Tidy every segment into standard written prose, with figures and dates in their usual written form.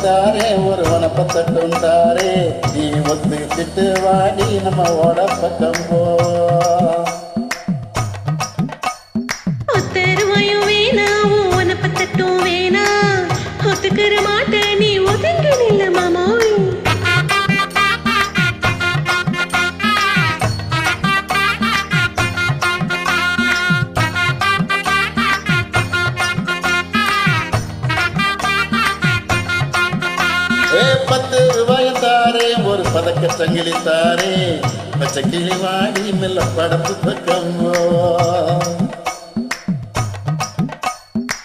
தாரே ஒரு வனப்பத்தட்டும் தாரே நீ ஒத்துக்கிட்டு வாடி நம்ம ஓட பக்கம் போ ஒத்தருவாயும் வேணா வனப்பத்தட்டும் வேணா ஒத்துக்கிற மாட்ட நீ ஒதுங்கி நில்ல மாமோய் ₹10 தாரே ஒரு பதக்க சங்கிலி தாரே பச்சை கிளி வாடி மெல்ல படப்பு பக்கம்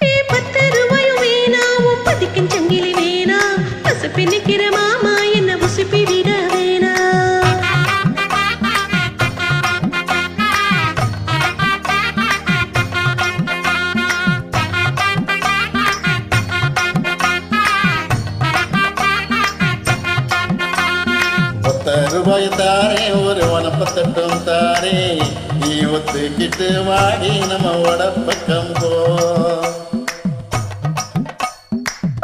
₹10 வேணா பதிக்கும் சங்கிலி வேணா பசப்பி நிக்கிற மாமா என்ன உசுப்பி விட வேணா ₹10 தாரே ஒரு வனப்பத்தட்டும் தாரே நீ ஒத்துக்கிட்டு வாடி நம்ம ஓட பக்கம் போ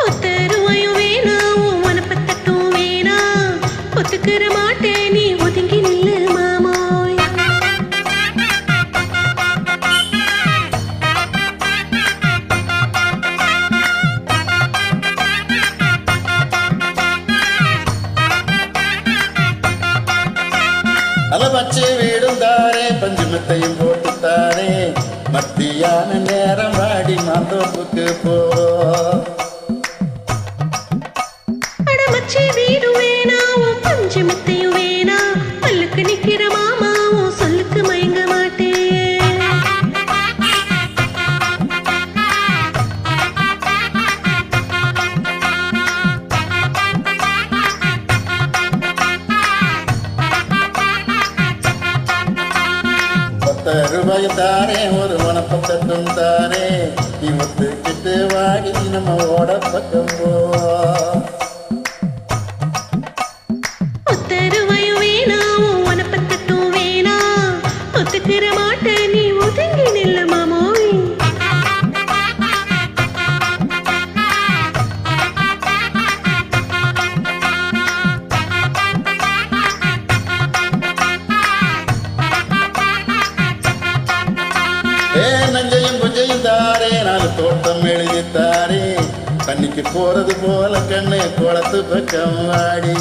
ஒத்தருவாயும் வேணா வனப்பத்தட்டும் வேணா ஒத்துக்கிற மாட்டே நீ ஒதுங்கி நில்லு மாமோய் அலவச்சு வீடும் தாரே பஞ்சுமத்தையும் போட்டு தாரே மத்தியான நேரம் வாடி மாந்தோப்புக்கு போ அடமச்சி வீடு வேணா பஞ்சு மெத்தையும் வேணா பல்லுக்கு நிக்கிற மாமா சொல்லுக்கு மயங்க மாட்டேன் ₹10 தாரே ஒரு வனப்பத்தட்டும் தாரே நீ ஒத்துக்கிட்டு வாடி நம்ம ஓட பக்கம் போ ஒத்தருவாயும் வேணா வனப்பத்தட்டும் வேணா ஒத்துக்கிற மாட்ட நீ ஒதுங்கி நில்ல மாமோய் நஞ்சையும் புஞ்சையும் தாரே நாலு தோட்டம் எழுதி தாரே கண்ணிக்கு போறது போல கண்ணு குளத்து பக்கம் வாடி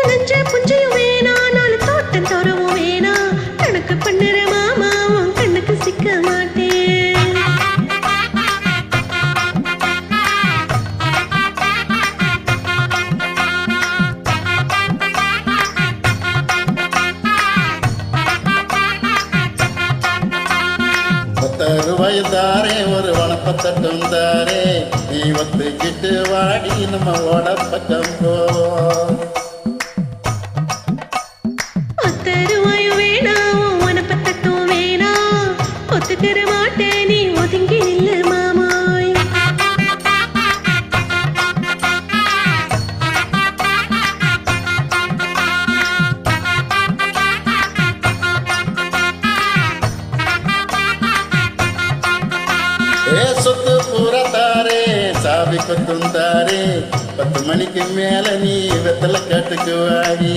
நஞ்ச புஞ்சையும் வேணா நாலு தோட்டம் தோறவும் வேணா கணக்கு பண்ணுற மாமா கண்ணுக்கு சிக்க மாட்டேன் ₹10 தாரே ஒரு வனப்பத்தட்டும் தாரே நீ ஒத்துக்கிட்டு வாடி நம்ம ஓட பக்கம் போ ஒத்தருவாயும் வேணா வனப்பத்தட்டும் வேணா ஒத்துக்கிற மாட்ட நீ ஒதுங்கி நில்லு மாமாய் சொத்து பூரா தாரே சாவி கொத்தும் தாரே 10 மணிக்கு மேல நீ வெத்தலை காட்டுக்கு வாடி